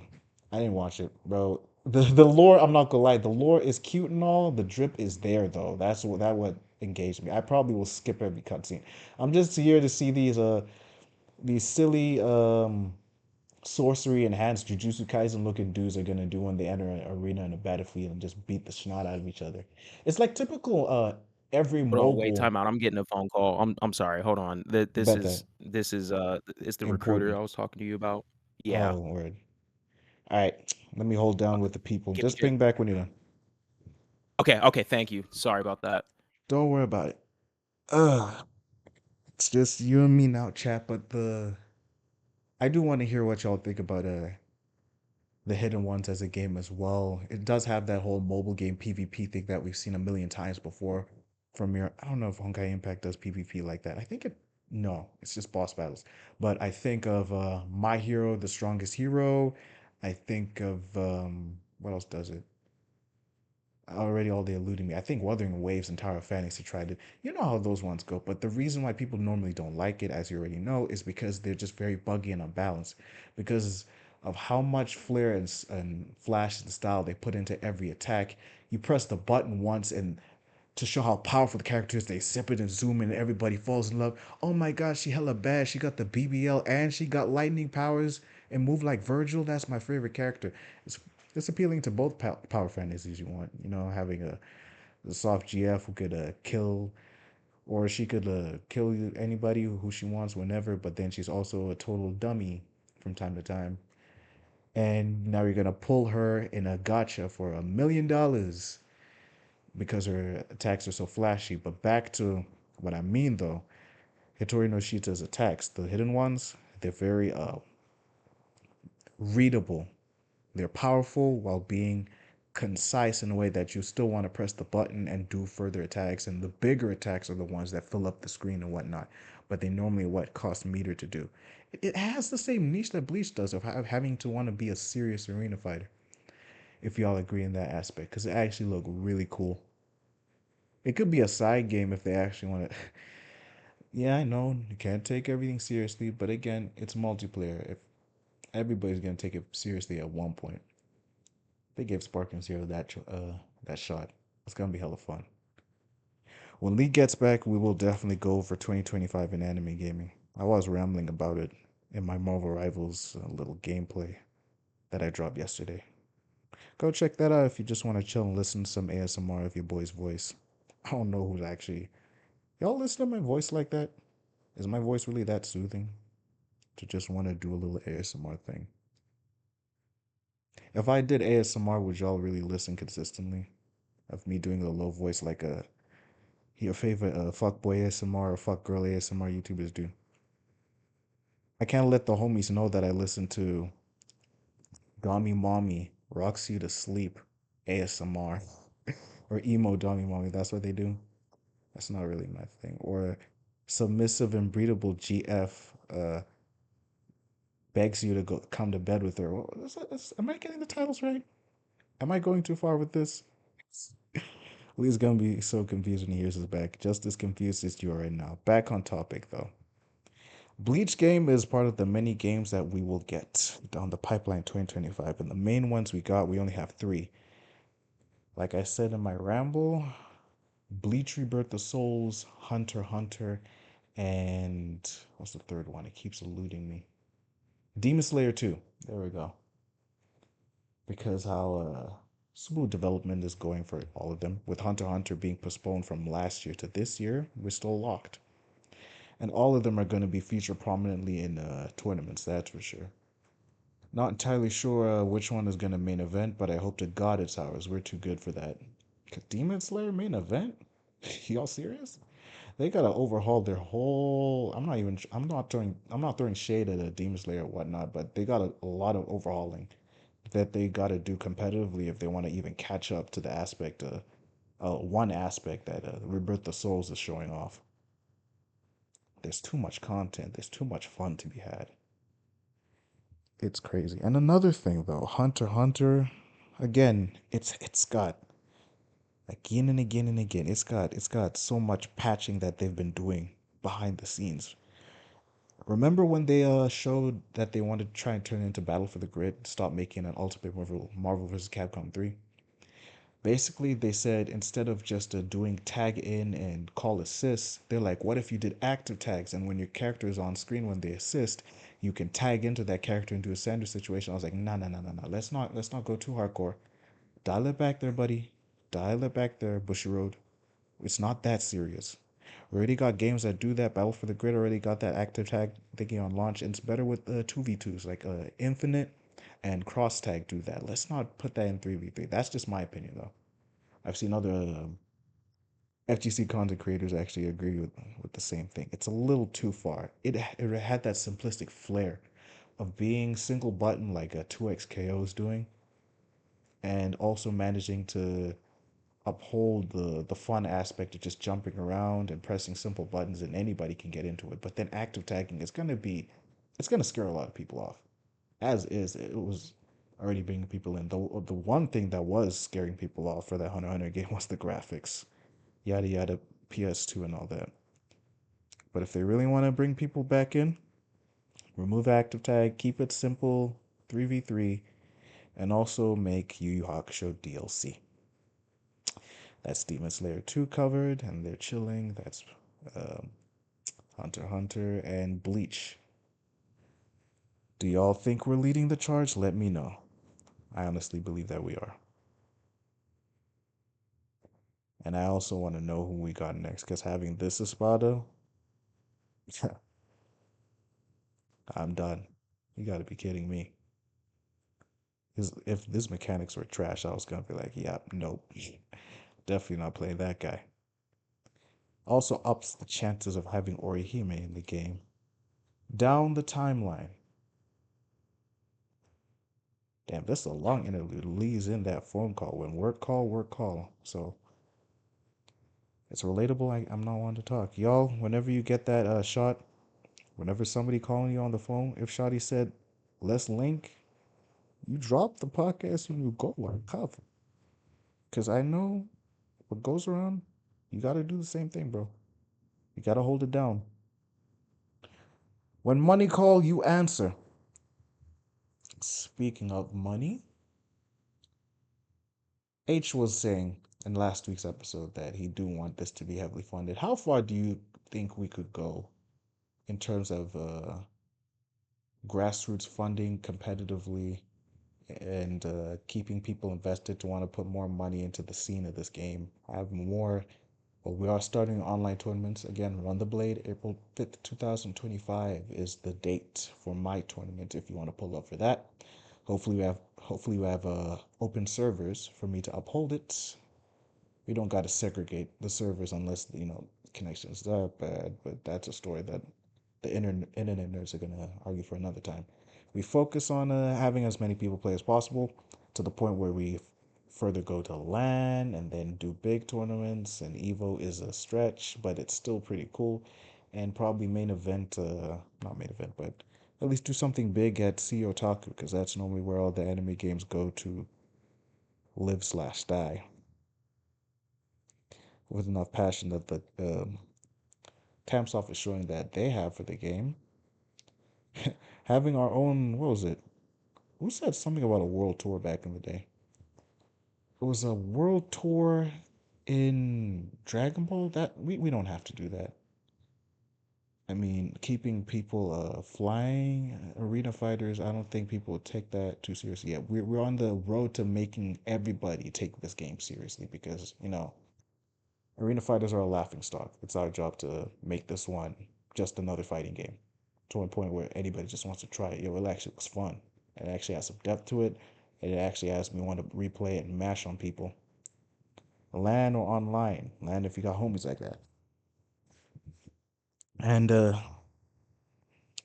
I didn't watch it, bro. The lore, I'm not gonna lie, the lore is cute and all. The drip is there though. That's what engaged me. I probably will skip every cutscene. I'm just here to see these silly sorcery enhanced Jujutsu Kaisen looking dudes are gonna do when they enter an arena in a battlefield and just beat the snot out of each other. It's like typical every Hold on, wait, mobile time out. I'm getting a phone call. I'm sorry. Hold on. This bet is that it's the recruiter important. I was talking to you about. Yeah. Oh word. All right, let me hold down with the people. Get Just you. ping back when you're done. Okay, okay, thank you. Sorry about that. Don't worry about it. It's just you and me now, chat. But I do want to hear what y'all think about the Hidden Ones as a game as well. It does have that whole mobile game PvP thing that we've seen a million times before from your. I don't know if Honkai Impact does PvP like that. I think it. No, it's just boss battles. But I think of My Hero, the Strongest Hero. I think of what else does it? Already all they eluding me. I think Wuthering Waves and Tower of Fantasy tried it. You know how those ones go, but the reason why people normally don't like it, as you already know, is because they're just very buggy and unbalanced. Because of how much flair and flash and style they put into every attack. You press the button once and to show how powerful the character is, they zip it and zoom in and everybody falls in love. Oh my god, she hella bad. She got the BBL and she got lightning powers and move like Virgil. That's my favorite character. It's it's appealing to both power fantasies you want. You know, having a soft GF who could kill, or she could kill anybody who she wants whenever, but then she's also a total dummy from time to time. And now you're gonna pull her in a gotcha for $1 million because her attacks are so flashy. But back to what I mean though, Hitori no Shita's attacks, the hidden ones, they're very readable. They're powerful while being concise in a way that you still want to press the button and do further attacks. And the bigger attacks are the ones that fill up the screen and whatnot. But they normally what cost meter to do. It has the same niche that Bleach does of having to want to be a serious arena fighter. If y'all agree in that aspect, because it actually look really cool. It could be a side game if they actually want to. Yeah, I know you can't take everything seriously, but again, it's multiplayer. If everybody's gonna take it seriously at one point, they gave Spark and Zero that shot. It's gonna be hella fun. When Lee gets back, we will definitely go over 2025 in anime gaming. I was rambling about it in my Marvel Rivals little gameplay that I dropped yesterday. Go check that out if you just want to chill and listen to some ASMR of your boy's voice. I don't know who's actually. Y'all listen to my voice like that? Is my voice really that soothing to just want to do a little ASMR thing? If I did ASMR, would y'all really listen consistently? Of me doing a low voice like your favorite fuckboy ASMR or fuck girl ASMR YouTubers do? I can't let the homies know that I listen to Gami Mommy Rocks You to Sleep ASMR. Or emo dummy mommy. That's what they do. That's not really my thing. Or submissive and breedable GF begs you to go come to bed with her. Am I getting the titles right? Am I going too far with this? Lee's gonna be so confused when he hears us back. Just as confused as you are right now. Back on topic though. Bleach game is part of the many games that we will get on the pipeline 2025. And the main ones we got, we only have three. Like I said in my ramble, Bleach Rebirth the Souls, Hunter x Hunter, and what's the third one? It keeps eluding me. Demon Slayer 2. There we go. Because how smooth development is going for all of them. With Hunter x Hunter being postponed from last year to this year, we're still locked. And all of them are going to be featured prominently in tournaments, that's for sure. Not entirely sure which one is going to main event, but I hope to God it's ours. We're too good for that. Demon Slayer main event? Y'all serious? They gotta overhaul their whole. I'm not throwing shade at a Demon Slayer or whatnot, but they got a lot of overhauling that they gotta do competitively if they want to even catch up to the aspect, one aspect that Rebirth of Souls is showing off. There's too much content. There's too much fun to be had. It's crazy. And another thing though, Hunter x Hunter, again, it's got again and again and again. It's got so much patching that they've been doing behind the scenes. Remember when they showed that they wanted to try and turn it into Battle for the Grid, stop making an Ultimate Marvel vs. Capcom 3? Basically, they said instead of just doing tag in and call assists, they're like, what if you did active tags and when your character is on screen when they assist, you can tag into that character and do a standard situation. I was like, no, no, no, no, no. Let's not go too hardcore. Dial it back there, buddy. Dial it back there, Bushy Road. It's not that serious. We already got games that do that. Battle for the Grid already got that active tag thingy on launch. And it's better with 2v2s like Infinite and Cross Tag do that. Let's not put that in 3v3. That's just my opinion, though. I've seen other FGC content creators actually agree with the same thing. It's a little too far. It had that simplistic flair of being single button like a 2x KO is doing, and also managing to uphold the fun aspect of just jumping around and pressing simple buttons and anybody can get into it. But then active tagging is it's gonna scare a lot of people off. As is, it was already bringing people in. The one thing that was scaring people off for that Hunter x Hunter game was the graphics, yada yada, PS2 and all that. But if they really want to bring people back in, remove active tag, keep it simple, 3v3, and also make Yu Yu Hakusho DLC. That's Demon Slayer 2 covered, and they're chilling. That's um, Hunter x Hunter and Bleach. Do y'all think we're leading the charge? Let me know. I honestly believe that we are. And I also want to know who we got next, because having this Espada, I'm done. You gotta be kidding me. 'Cause if this mechanics were trash, I was gonna be like, yeah, nope. Definitely not playing that guy. Also ups the chances of having Orihime in the game. Down the timeline. Damn, this is a long interlude. Lee's in that phone call when work call, work call. So it's relatable. I'm not one to talk. Y'all, whenever you get that shot, whenever somebody calling you on the phone, if Shotty said, let's link, you drop the podcast and you go like cover. Because I know what goes around, you got to do the same thing, bro. You got to hold it down. When money call, you answer. Speaking of money, H was saying in last week's episode that he do want this to be heavily funded. How far do you think we could go in terms of grassroots funding competitively and keeping people invested to want to put more money into the scene of this game? Have more. Well, we are starting online tournaments again. Run the Blade, April 5th, 2025 is the date for my tournament. If you want to pull up for that, hopefully we have open servers for me to uphold it. We don't got to segregate the servers unless connections that bad. But that's a story that the internet nerds are gonna argue for another time. We focus on having as many people play as possible to the point where we further go to LAN and then do big tournaments. And Evo is a stretch, but it's still pretty cool. And probably main event, not main event, but at least do something big at Sea Otaku, because that's normally where all the anime games go to live slash die with enough passion that the Tamsoft is showing that they have for the game. Having our own, what was it? Who said something about a world tour back in the day? It was a world tour in Dragon Ball. That we don't have to do that. I mean, keeping people flying arena fighters, I don't think people would take that too seriously. Yeah, we're on the road to making everybody take this game seriously because, arena fighters are a laughing stock. It's our job to make this one just another fighting game to a point where anybody just wants to try it. Yo, it actually looks fun. It actually has some depth to it. And it actually has me want to replay it and mash on people. LAN or online. LAN if you got homies like that. And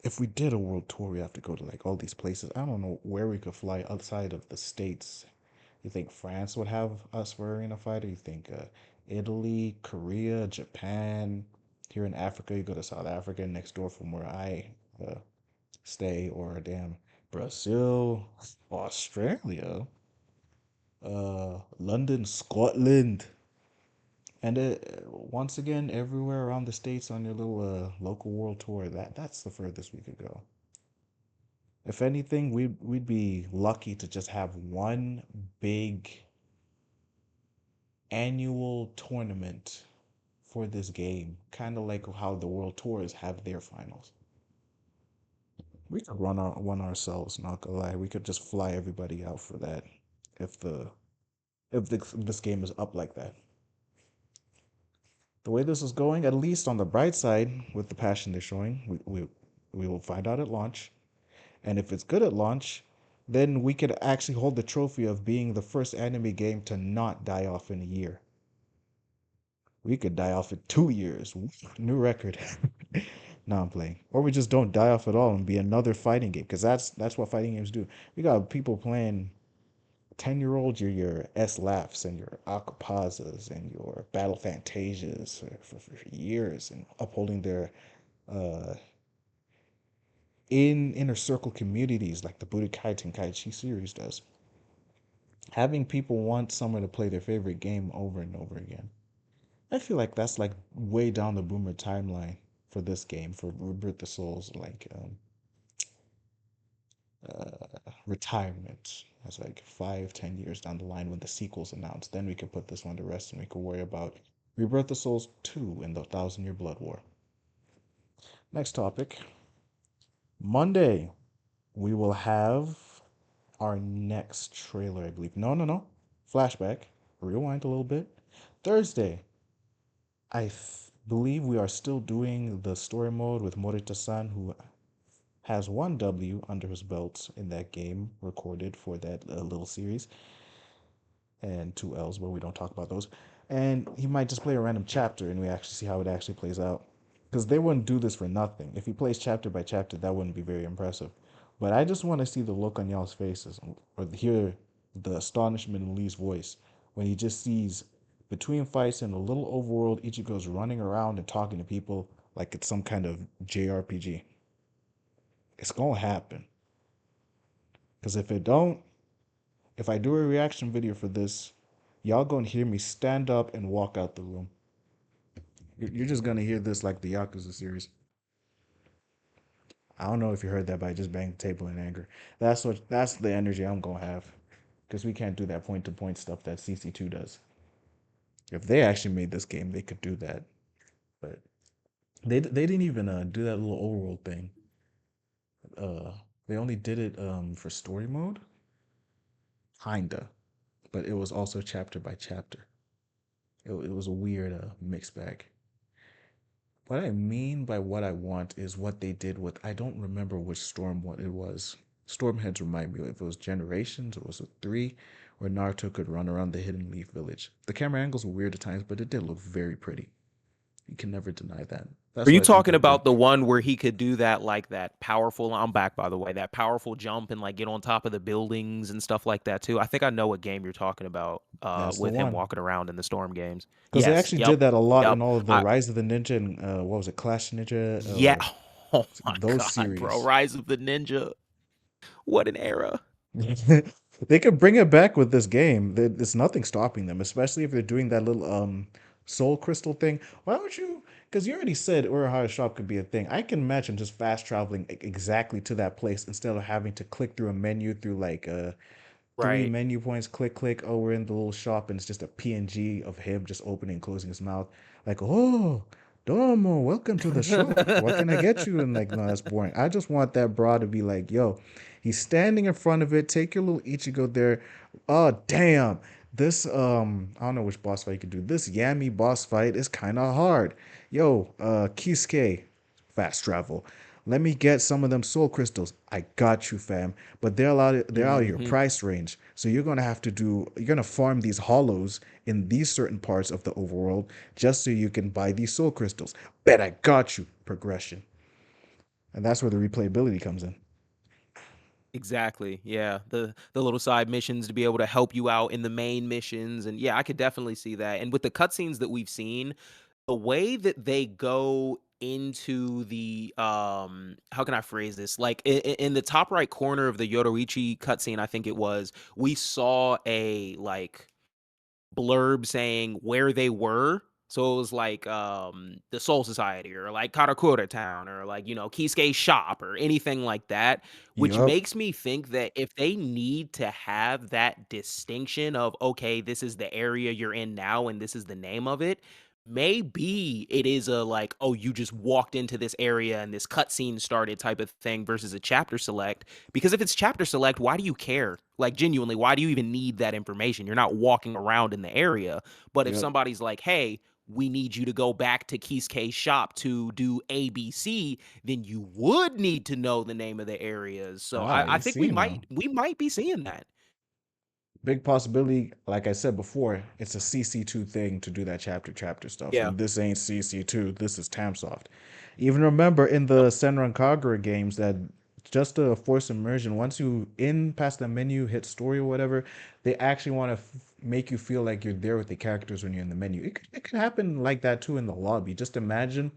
if we did a world tour, we have to go to like all these places. I don't know where we could fly outside of the states. You think France would have us for arena fighter? You think Italy, Korea, Japan? Here in Africa, you go to South Africa next door from where I uh, stay, or damn Brazil, Australia, London, Scotland, and once again everywhere around the states on your little local world tour. That's the furthest we could go. If anything, we'd be lucky to just have one big annual tournament for this game, kind of like how the world tours have their finals. We could run our one ourselves, not gonna lie. We could just fly everybody out for that if this game is up like that. The way this is going, at least on the bright side, with the passion they're showing, we will find out at launch. And if it's good at launch, then we could actually hold the trophy of being the first anime game to not die off in a year. We could die off in 2 years. New record. No, I'm playing. Or we just don't die off at all and be another fighting game. Because that's what fighting games do. We got people playing 10-year-olds, your S laughs and your Akapazas and your Battle Fantasias for years and upholding their uh in inner circle communities like the Budokai Tenkaichi series does. Having people want someone to play their favorite game over and over again. I feel like that's like way down the boomer timeline for this game for Rebirth the Souls, like retirement. That's like 5, 10 years down the line when the sequel's announced. Then we could put this one to rest and we could worry about Rebirth the Souls 2 in the Thousand Year Blood War. Next topic. Monday, we will have our next trailer, I believe. No, no, no. Flashback. Rewind a little bit. Thursday, believe we are still doing the story mode with Morita-san, who has one W under his belt in that game recorded for that little series, and two L's, but we don't talk about those. And he might just play a random chapter, and we actually see how it actually plays out. Because they wouldn't do this for nothing. If he plays chapter by chapter, that wouldn't be very impressive. But I just want to see the look on y'all's faces, or hear the astonishment in Lee's voice when he just sees between fights in a little overworld, Ichigo's running around and talking to people like it's some kind of JRPG. It's gonna happen. Because if it don't, if I do a reaction video for this, y'all gonna hear me stand up and walk out the room. You're just gonna hear this like the Yakuza series. I don't know if you heard that, but I just banged the table in anger. That's the energy I'm gonna have. Because we can't do that point to point stuff that CC2 does. If they actually made this game, they could do that. But they didn't even do that little overworld thing. Uh, they only did it for story mode, kinda, but it was also chapter by chapter. It was a weird mixed bag. What I mean by what I want is what they did with, I don't remember which storm what it was. Storm heads remind me if it was Generations or was it 3, where Naruto could run around the Hidden Leaf Village. The camera angles were weird at times, but it did look very pretty. You can never deny that. Are That's you what I think talking they'll do. about the one where he could do that, like, that powerful I'm back, by the way, that powerful jump and, like, get on top of the buildings and stuff like that too? I think I know what game you're talking about, That's the with him one. walking around in the Storm games. Because they Yes, actually yep, did that a lot yep. in all of the I Rise of the Ninja and what was it, Clash Ninja Yeah. or Oh my those god, bro, series. Rise of the Ninja. What an era. They could bring it back with this game. There's nothing stopping them, especially if they're doing that little soul crystal thing. Why don't you? Because you already said Urahara Shop could be a thing. I can imagine just fast traveling exactly to that place instead of having to click through a menu through like three Right. menu points, click, click. Oh, we're in the little shop, and it's just a PNG of him just opening and closing his mouth. Like, oh, Domo, welcome to the shop. What can I get you? And like, no, that's boring. I just want that bra to be like, yo, he's standing in front of it. Take your little Ichigo there. Oh, damn. This I don't know which boss fight you could do. This Yami boss fight is kind of hard. Yo, Kisuke, fast travel. Let me get some of them soul crystals. I got you, fam. But they're out of your Mhm. price range. So you're gonna farm these hollows in these certain parts of the overworld just so you can buy these soul crystals. Bet I got you. Progression. And that's where the replayability comes in. Exactly. Yeah. The little side missions to be able to help you out in the main missions. And yeah, I could definitely see that. And with the cutscenes that we've seen, the way that they go into the how can I phrase this? Like in the top right corner of the Yoruichi cutscene, I think it was, we saw a like blurb saying where they were. So it was like the Soul Society or like Karakura Town or like, Kisuke shop or anything like that, which Yup. makes me think that if they need to have that distinction of okay, this is the area you're in now and this is the name of it, maybe it is a like, oh, you just walked into this area and this cutscene started type of thing versus a chapter select. Because if it's chapter select, why do you care? Like genuinely, why do you even need that information? You're not walking around in the area. But if Yep. somebody's like, hey, we need you to go back to Kisuke's shop to do ABC, then you would need to know the name of the areas. So Ah, I you think we see might now. we might be seeing that. Big possibility, like I said before, it's a CC2 thing to do that chapter stuff. Yeah. And this ain't CC2, this is Tamsoft. Even remember in the Yep. Senran Kagura games that just to force immersion, once you in past the menu, hit story or whatever, they actually want to make you feel like you're there with the characters when you're in the menu. It could happen like that too in the lobby. Just imagine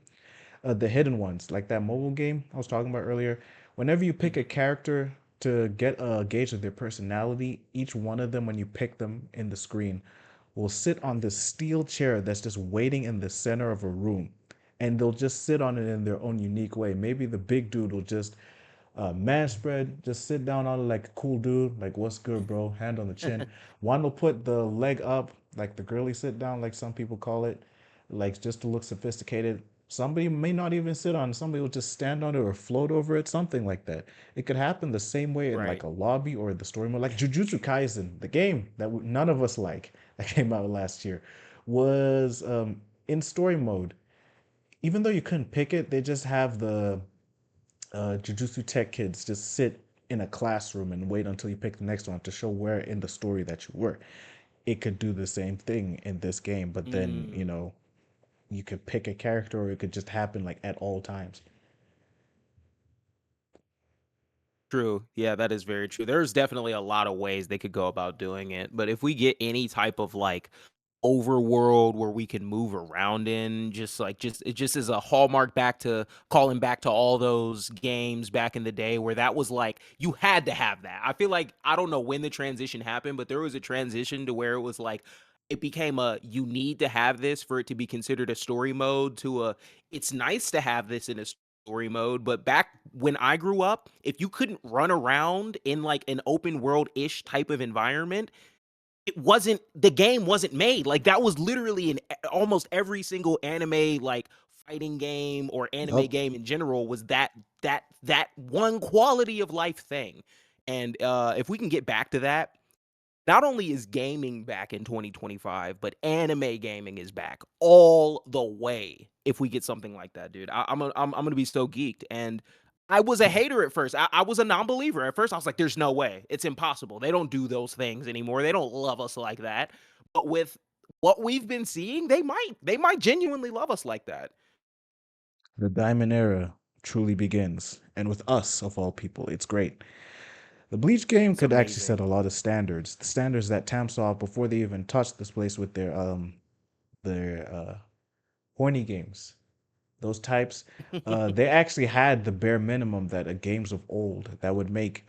the hidden ones, like that mobile game I was talking about earlier. Whenever you pick Mhm. a character to get a gauge of their personality, each one of them, when you pick them in the screen, will sit on this steel chair that's just waiting in the center of a room. And they'll just sit on it in their own unique way. Maybe the big dude will just man spread, just sit down on it like a cool dude, like what's good, bro? Hand on the chin. One will put the leg up, like the girly sit down, like some people call it, like just to look sophisticated. Somebody may not even sit on it. Somebody will just stand on it or float over it, something like that. It could happen the same way in like Right. a lobby or the story mode, like Jujutsu Kaisen, the game that none of us like that came out last year, was in story mode. Even though you couldn't pick it, they just have the Jujutsu Tech kids just sit in a classroom and wait until you pick the next one to show where in the story that you were. It could do the same thing in this game, but then, Mm. you could pick a character or it could just happen like at all times. True. Yeah, that is very true. There's definitely a lot of ways they could go about doing it. But if we get any type of like overworld where we can move around in, just it just is a hallmark back to calling back to all those games back in the day where that was like you had to have that. I feel like I don't know when the transition happened, but there was a transition to where it was like it became a you need to have this for it to be considered a story mode to a it's nice to have this in a story mode. But back when I grew up, if you couldn't run around in like an open world ish type of environment, it wasn't the game wasn't made. Like that was literally in almost every single anime like fighting game or anime Yup. game in general was that one quality of life thing. And if we can get back to that, not only is gaming back in 2025, but anime gaming is back all the way. If we get something like that, dude, I'm gonna be so geeked. And I was a hater at first. I was a non-believer at first. I was like, "There's no way. It's impossible. They don't do those things anymore. They don't love us like that." But with what we've been seeing, they might genuinely love us like that. The Diamond Era truly begins, and with us, of all people, it's great. The Bleach game It's could actually set amazing. a lot of standards. The standards that Tam saw before they even touched this place with their horny games. Those types, they actually had the bare minimum that a games of old that would make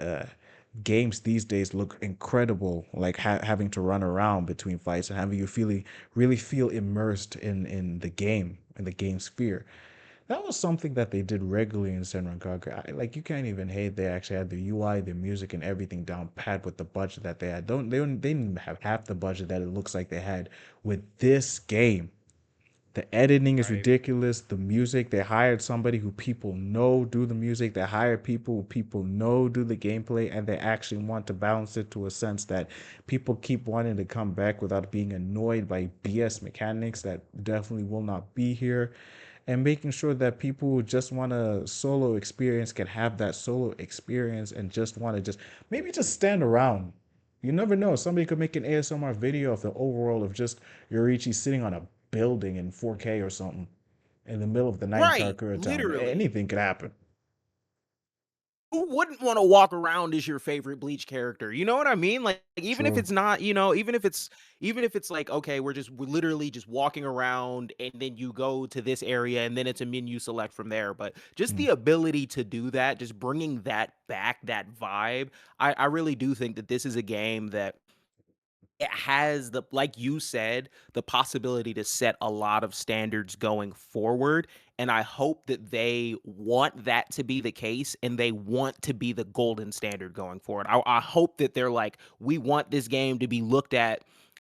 games these days look incredible, like having to run around between fights and having you really feel immersed in the game sphere. That was something that they did regularly in Senran Kagura. Like you can't even hate they actually had the UI, the music, and everything down pat with the budget that they had. They didn't have half the budget that it looks like they had with this game. The editing is Right. ridiculous. The music, they hired somebody who people know do the music. They hired people who people know do the gameplay, and they actually want to balance it to a sense that people keep wanting to come back without being annoyed by BS mechanics that definitely will not be here. And making sure that people who just want a solo experience can have that solo experience and just want to just maybe just stand around. You never know. Somebody could make an ASMR video of the overall of just Yorichi sitting on a building in 4K or something in the middle of the night in Right. Karakura Town. Literally. Anything could happen. Who wouldn't want to walk around as your favorite Bleach character? You know what I mean? Like even if True. it's not, even if it's like okay, we're literally just walking around and then you go to this area and then it's a menu select from there. But just Mm, the ability to do that, just bringing that back, that vibe, I really do think that this is a game that it has the like you said, the possibility to set a lot of standards going forward, and I hope that they want that to be the case, and they want to be the golden standard going forward. I hope that they're like, "We want this game to be looked at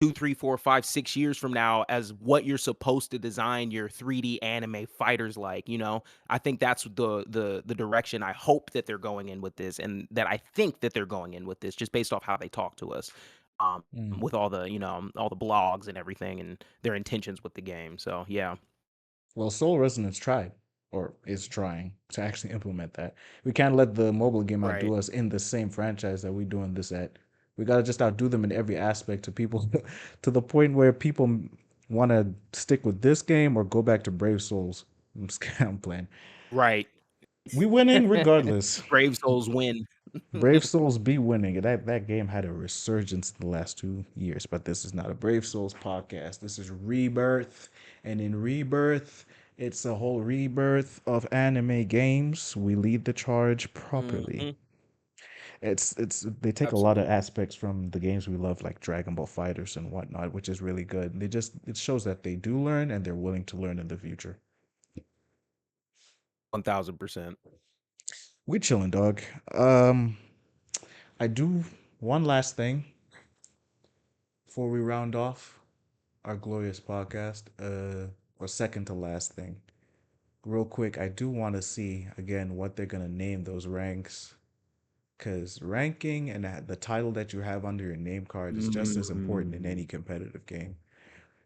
2, 3, 4, 5, 6 years from now as what you're supposed to design your 3D anime fighters like," you know? I think that's the direction I hope that they're going in with this, and that I think that they're going in with this just based off how they talk to us. mm. With all the, all the blogs and everything and their intentions with the game. So yeah. Well, Soul Resonance tried, or is trying, to actually implement that. We can't let the mobile game Right. outdo us in the same franchise that we're doing this at. We gotta just outdo them in every aspect to people, to the point where people want to stick with this game or go back to Brave Souls. I'm playing. Right. We winning regardless. Brave Souls win. Brave Souls be winning. That game had a resurgence in the last 2 years, but this is not a Brave Souls podcast. This is Rebirth, and in Rebirth, it's a whole rebirth of anime games. We lead the charge properly. Mhm. It's they take a lot of Absolutely. aspects from the games we love, like Dragon Ball Fighters and whatnot, which is really good. It shows that they do learn and they're willing to learn in the future. 1000%. We chilling, dog. Um, I do one last thing before we round off our glorious podcast, or second to last thing. Real quick, I do want to see again what they're gonna name those ranks, because ranking and the title that you have under your name card is just as important in Mm. any competitive game.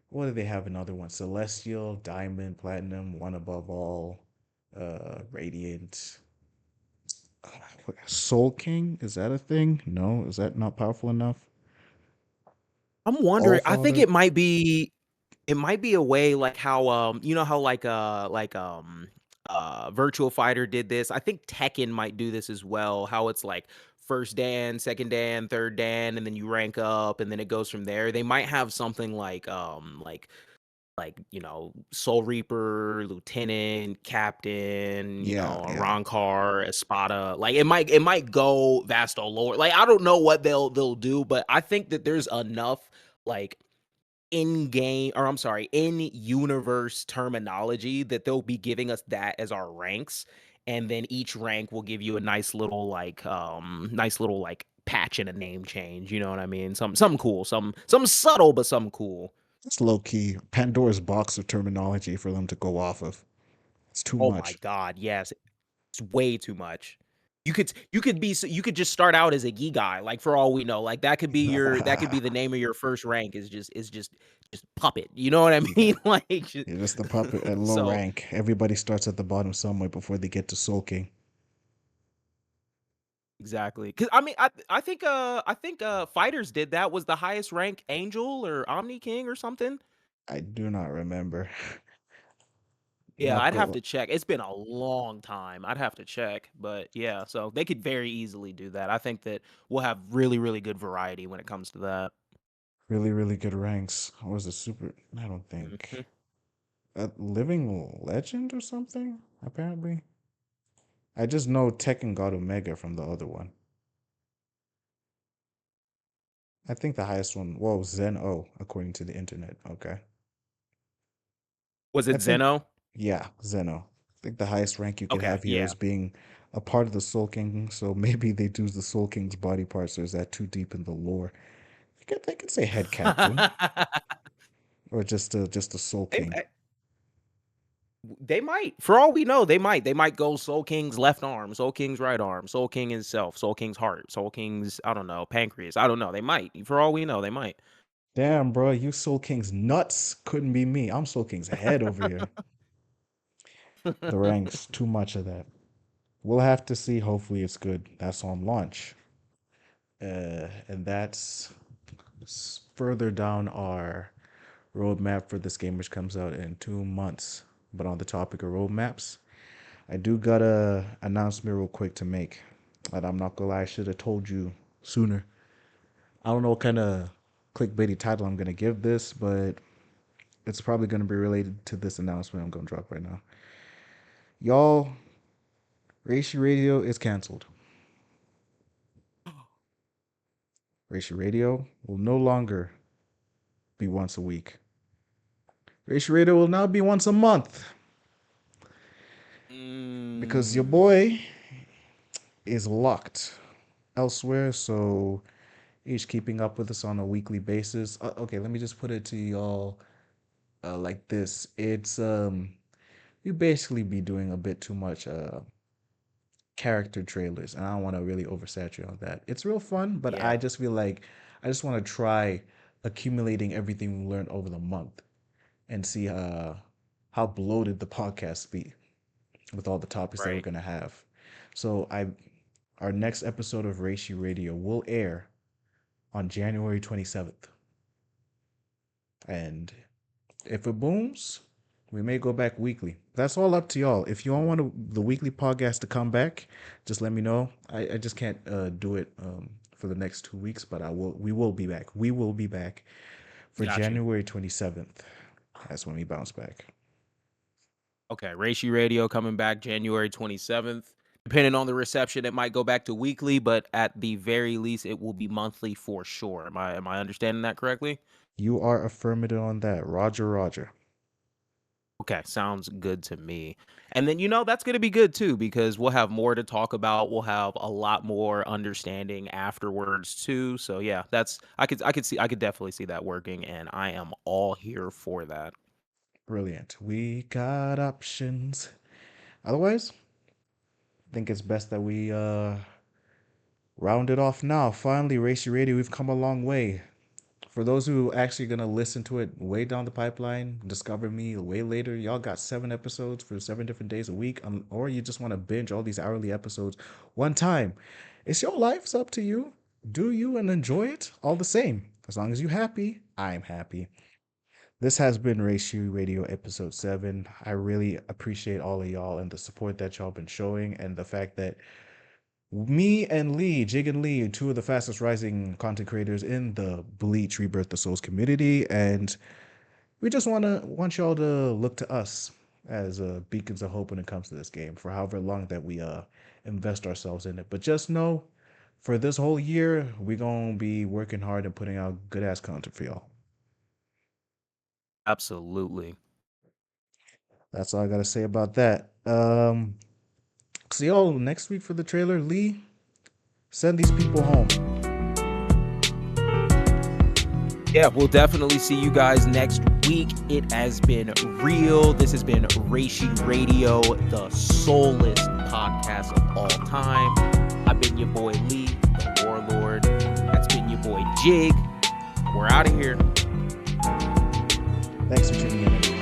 What do they have in other ones? Celestial, Diamond, Platinum, One Above All, Radiant, Soul King. Is that a thing? No, is that not powerful enough? I'm All wondering, I think Father. it might be a way like how you know how Virtual Fighter did this. I think Tekken might do this as well. How it's like first Dan, second Dan, third Dan, and then you rank up and then it goes from there. They might have something like Soul Reaper, Lieutenant, Captain, Yeah, a yeah. Ronkar, Espada. Like it might go Vasto Lord. Like I don't know what they'll do, but I think that there's enough like in game, or I'm sorry, in universe terminology that they'll be giving us that as our ranks, and then each rank will give you a nice little like patch and a name change. You know what I mean? Some cool, some subtle, but some cool. It's low key Pandora's box of terminology for them to go off of. It's too Oh my much. god, yes. It's way too much. You could just start out as a gi guy, like for all we know. Like that could be the name of your first rank is just puppet. You know what I Yeah. mean? Like You're just the puppet at low so rank. Everybody starts at the bottom somewhere before they get to Soul King. exactly. Cause I think fighters did that. Was the highest rank Angel or Omni King or something? I do not remember. Yeah, Not I'd have go to check. It's been a long time. I'd have to check, but yeah, so they could very easily do that. I think that we'll have really, really good variety when it comes to that. really, really good ranks. What was it super? I don't think. Mhm. A living legend or something, apparently. I just know Tekken got Omega from the other one. I think the highest one, well, Zen O, according to the internet. Okay. Was I it think, Zeno? yeah, Zeno. I think the highest rank you could Okay, have here is yeah. being a part of the Soul King. So maybe they do the Soul King's body parts, or is that too deep in the lore? They could say head captain or just a Soul They King. might they might. For all we know, they might. They might go Soul King's left arm, Soul King's right arm, Soul King himself, Soul King's heart, Soul King's, I don't know, pancreas. I don't know. They might. For all we know, they might. Damn, bro, you Soul King's nuts couldn't be me. I'm Soul King's head over here. The ranks, too much of that. We'll have to see. Hopefully, it's good. That's on launch. And that's further down our roadmap for this game, which comes out in 2 months. But on the topic of roadmaps, I do got a announcement real quick to make. And I'm not gonna lie, I should have told you sooner. I don't know what kind of clickbaity title I'm gonna give this, but it's probably gonna be related to this announcement I'm gonna drop right now. Y'all, Reishi Radio is canceled. Reishi Radio will no longer be once a week. Reishi Radio will now be once a month because your Mm, boy is locked elsewhere. So he's keeping up with us on a weekly basis. Okay, let me just put it to y'all like this. It's we basically be doing a bit too much character trailers, and I don't want to really oversaturate on that. It's real fun, but I yeah, just feel like I just want to try accumulating everything we learned over the month and see how bloated the podcast be with all the topics that we're right. gonna have. So our next episode of Reishi Radio will air on January 27th. And if it booms, we may go back weekly. That's all up to y'all. If you all want the weekly podcast to come back, just let me know. I just can't do it for the next 2 weeks, but I will. We will be back. We will be back for Got you. January 27th. That's when we bounce back. Okay, Reishi Radio coming back January 27th. Depending on the reception, it might go back to weekly, but at the very least, it will be monthly for sure. Am I understanding that correctly? You are affirmative on that, Roger. Roger. Okay, sounds good to me. And then that's gonna be good too because we'll have more to talk about. We'll have a lot more understanding afterwards too. So yeah, that's I could definitely see that working, and I am all here for that. Brilliant. We got options. Otherwise, I think it's best that we round it off now. Finally, Racy Radio, we've come a long way. For those who actually gonna listen to it way down the pipeline, discover me way later, y'all got 7 episodes for 7 different days a week, or you just want to binge all these hourly episodes one time. It's your life. It's up to you. Do you and enjoy it all the same. As long as you happy, I'm happy. This has been Ratio Radio episode 7. I really appreciate all of y'all and the support that y'all been showing and the fact that me and Lee, Jig and Lee, are two of the fastest rising content creators in the Bleach Rebirth the Souls community, and we just want y'all to look to us as beacons of hope when it comes to this game for however long that we invest ourselves in it. But just know, for this whole year, we're gonna be working hard and putting out good ass content for y'all. Absolutely. That's all I gotta say about that. See y'all next week for the trailer. Lee, send these people home. Yeah, we'll definitely see you guys next week. It has been real. This has been Reishi Radio, the soulless podcast of all time. I've been your boy Lee, the Warlord. That's been your boy Jig. We're out of here. Thanks for tuning in.